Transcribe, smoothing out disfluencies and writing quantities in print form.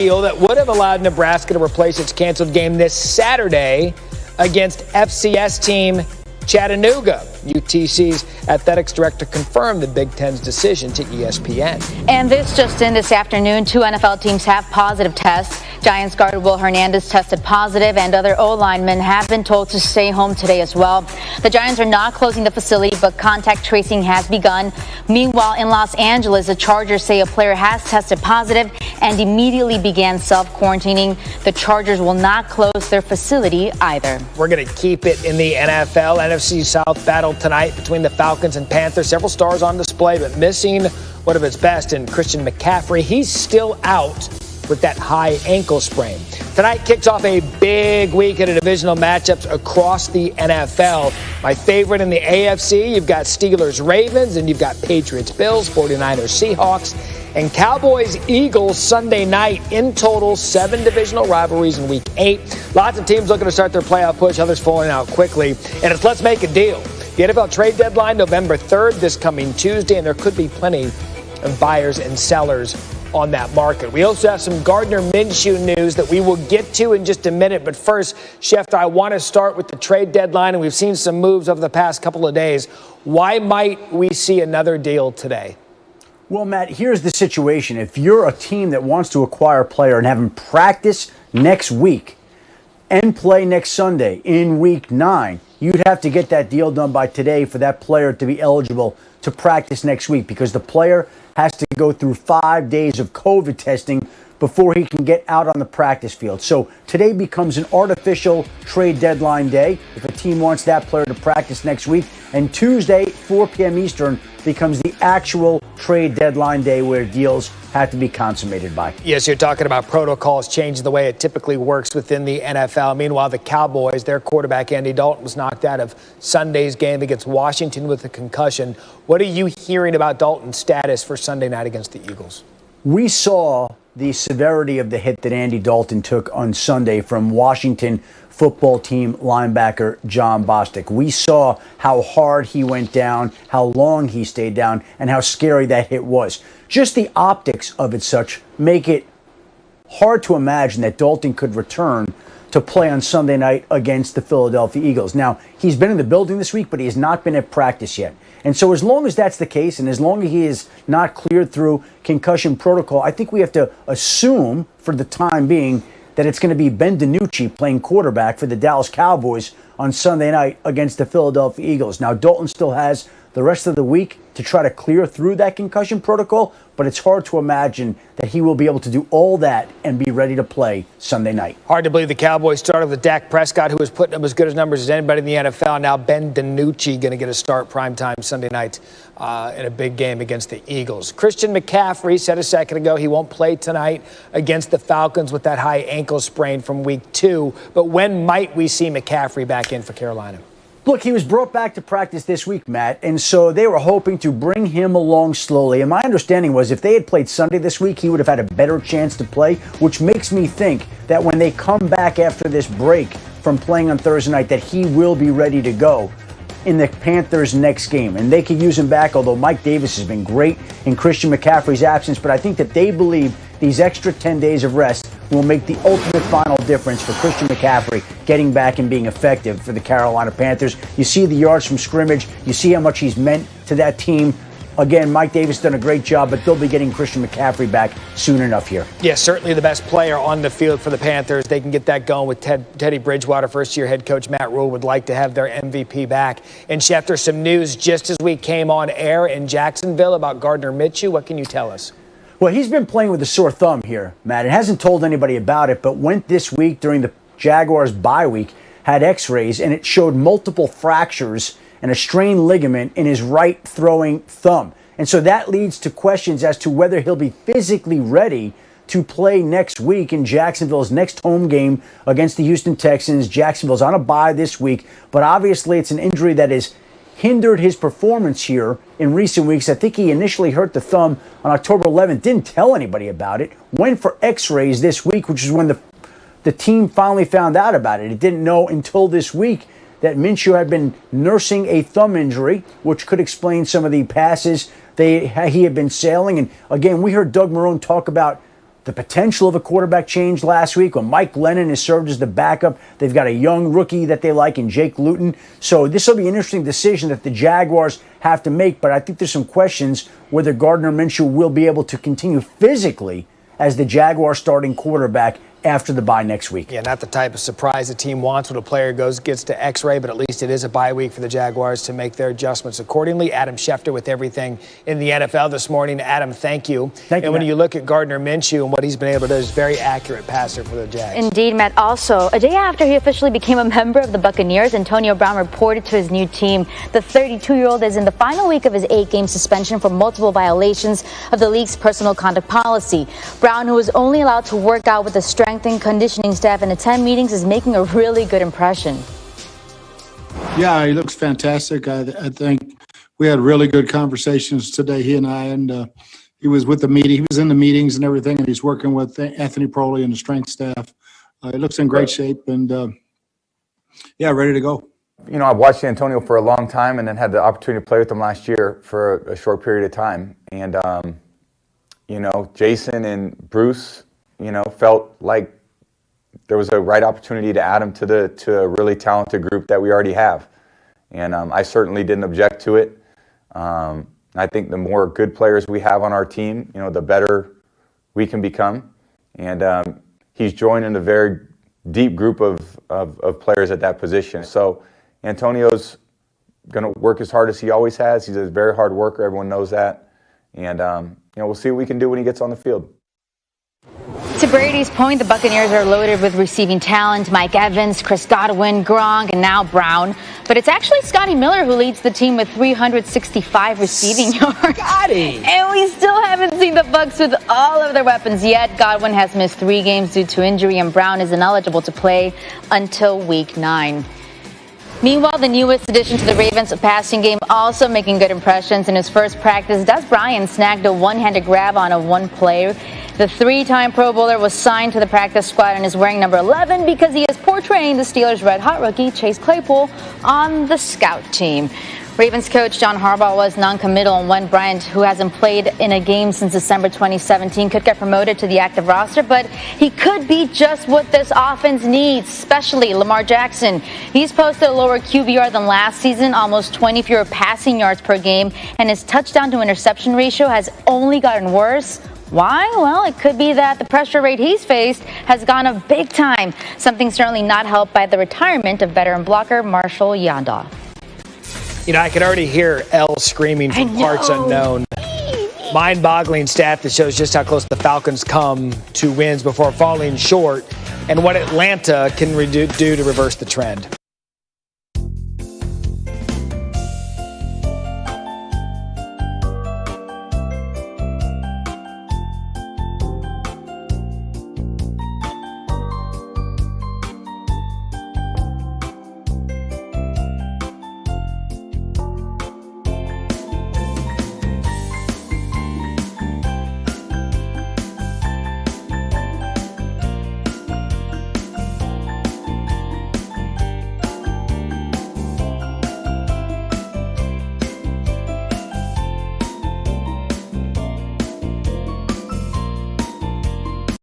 deal that would have allowed Nebraska to replace its canceled game this Saturday against FCS team Chattanooga. UTC's athletics director confirmed the Big Ten's decision to ESPN. And this just in this afternoon, 2 NFL teams have positive tests. Giants guard Will Hernandez tested positive, and other O-linemen have been told to stay home today as well. The Giants are not closing the facility, but contact tracing has begun. Meanwhile, in Los Angeles, the Chargers say a player has tested positive and immediately began self-quarantining. The Chargers will not close their facility either. We're going to keep it in the NFL. NFC South battle tonight between the Falcons and Panthers. Several stars on display, but missing one of its best in Christian McCaffrey. He's still out with that high ankle sprain. Tonight kicks off a big week of divisional matchups across the NFL. My favorite in the AFC, you've got Steelers-Ravens, and you've got Patriots-Bills, 49ers-Seahawks, and Cowboys-Eagles Sunday night. In total, 7 divisional rivalries in Week 8. Lots of teams looking to start their playoff push, others falling out quickly. And it's let's make a deal. The NFL trade deadline, November 3rd, this coming Tuesday, and there could be plenty of buyers and sellers on that market. We also have some Gardner Minshew news that we will get to in just a minute. But first, Schefter, I want to start with the trade deadline, and we've seen some moves over the past couple of days. Why might we see another deal today? Well, Matt, here's the situation. If you're a team that wants to acquire a player and have him practice next week and play next Sunday in Week 9, you'd have to get that deal done by today for that player to be eligible to practice next week, because the player has to go through 5 days of COVID testing before he can get out on the practice field. So today becomes an artificial trade deadline day if a team wants that player to practice next week. And Tuesday, 4 p.m. Eastern, becomes the actual trade deadline day where deals have to be consummated by. Yes, you're talking about protocols changing the way it typically works within the NFL. Meanwhile, the Cowboys, their quarterback Andy Dalton was knocked out of Sunday's game against Washington with a concussion. What are you hearing about Dalton's status for Sunday night against the Eagles? We saw the severity of the hit that Andy Dalton took on Sunday from Washington football team linebacker John Bostic. We saw how hard he went down, how long he stayed down, and how scary that hit was. Just the optics of it such make it hard to imagine that Dalton could return to play on Sunday night against the Philadelphia Eagles. Now, he's been in the building this week, but he has not been at practice yet. And so as long as that's the case, and as long as he is not cleared through concussion protocol, I think we have to assume for the time being that it's going to be Ben DiNucci playing quarterback for the Dallas Cowboys on Sunday night against the Philadelphia Eagles. Now, Dalton still has the rest of the week to try to clear through that concussion protocol, but it's hard to imagine that he will be able to do all that and be ready to play Sunday night. Hard to believe the Cowboys started with Dak Prescott, who was putting up as good as numbers as anybody in the NFL. Now Ben DiNucci going to get a start primetime Sunday night in a big game against the Eagles. Christian McCaffrey said a second ago he won't play tonight against the Falcons with that high ankle sprain from Week 2. But when might we see McCaffrey back in for Carolina? Look, he was brought back to practice this week, Matt, and so they were hoping to bring him along slowly. And my understanding was if they had played Sunday this week, he would have had a better chance to play, which makes me think that when they come back after this break from playing on Thursday night, that he will be ready to go in the Panthers' next game. And they could use him back, although Mike Davis has been great in Christian McCaffrey's absence. But I think that they believe these extra 10 days of rest will make the ultimate final difference for Christian McCaffrey getting back and being effective for the Carolina Panthers. You see the yards from scrimmage. You see how much he's meant to that team. Again, Mike Davis done a great job, but they'll be getting Christian McCaffrey back soon enough here. Yes, certainly the best player on the field for the Panthers. They can get that going with Teddy Bridgewater. First-year head coach Matt Rule would like to have their MVP back. And Schefter, some news just as we came on air in Jacksonville about Gardner Minshew. What can you tell us? Well, he's been playing with a sore thumb here, Matt. It hasn't told anybody about it, but went this week during the Jaguars bye week, had x-rays, and it showed multiple fractures and a strained ligament in his right throwing thumb. And so that leads to questions as to whether he'll be physically ready to play next week in Jacksonville's next home game against the Houston Texans. Jacksonville's on a bye this week, but obviously it's an injury that has hindered his performance here in recent weeks. I think he initially hurt the thumb on October 11th, didn't tell anybody about it, went for x-rays this week, which is when the team finally found out about it. It didn't know until this week that Minshew had been nursing a thumb injury, which could explain some of the passes he had been sailing. And again, we heard Doug Marrone talk about the potential of a quarterback change last week when Mike Lennon has served as the backup. They've got a young rookie that they like in Jake Luton. So this will be an interesting decision that the Jaguars have to make. But I think there's some questions whether Gardner Minshew will be able to continue physically as the Jaguars starting quarterback after the bye next week. Yeah, not the type of surprise a team wants when a player gets to X-ray, but at least it is a bye week for the Jaguars to make their adjustments accordingly. Adam Schefter with everything in the NFL this morning. Adam, thank you. Thank you, and when Matt. you look at Gardner Minshew and what he's been able to do, is very accurate passer for the Jags. Indeed, Matt. Also, a day after he officially became a member of the Buccaneers, Antonio Brown reported to his new team. The 32-year-old is in the final week of his 8-game suspension for multiple violations of the league's personal conduct policy. Brown, who was only allowed to work out with the strength and conditioning staff and attend meetings, is making a really good impression. Yeah, he looks fantastic. I think we had really good conversations today, he and I, and he was with the meeting. He was in the meetings and everything, and he's working with Anthony Proley and the strength staff. He looks in great shape and, ready to go. You know, I've watched Antonio for a long time and then had the opportunity to play with him last year for a short period of time. And, Jason and Bruce, felt like there was a right opportunity to add him to a really talented group that we already have. And I certainly didn't object to it. I think the more good players we have on our team, the better we can become. And he's joining a very deep group of players at that position. So Antonio's going to work as hard as he always has. He's a very hard worker. Everyone knows that. And, we'll see what we can do when he gets on the field. To Brady's point, the Buccaneers are loaded with receiving talent. Mike Evans, Chris Godwin, Gronk, and now Brown. But it's actually Scotty Miller who leads the team with 365 receiving yards. Scotty! And we still haven't seen the Bucs with all of their weapons yet. Godwin has missed 3 games due to injury, and Brown is ineligible to play until Week 9. Meanwhile, the newest addition to the Ravens passing game also making good impressions. In his first practice, Des Bryant snagged a one-handed grab on a one play. The 3-time Pro Bowler was signed to the practice squad and is wearing number 11 because he is portraying the Steelers' red-hot rookie Chase Claypool on the scout team. Ravens coach John Harbaugh was non-committal on when Bryant, who hasn't played in a game since December 2017, could get promoted to the active roster, but he could be just what this offense needs, especially Lamar Jackson. He's posted a lower QBR than last season, almost 20 fewer passing yards per game, and his touchdown to interception ratio has only gotten worse. Why? Well, it could be that the pressure rate he's faced has gone up big time, something certainly not helped by the retirement of veteran blocker Marshall Yanda. I can already hear Elle screaming from parts unknown. Mind-boggling stat that shows just how close the Falcons come to wins before falling short and what Atlanta can do to reverse the trend.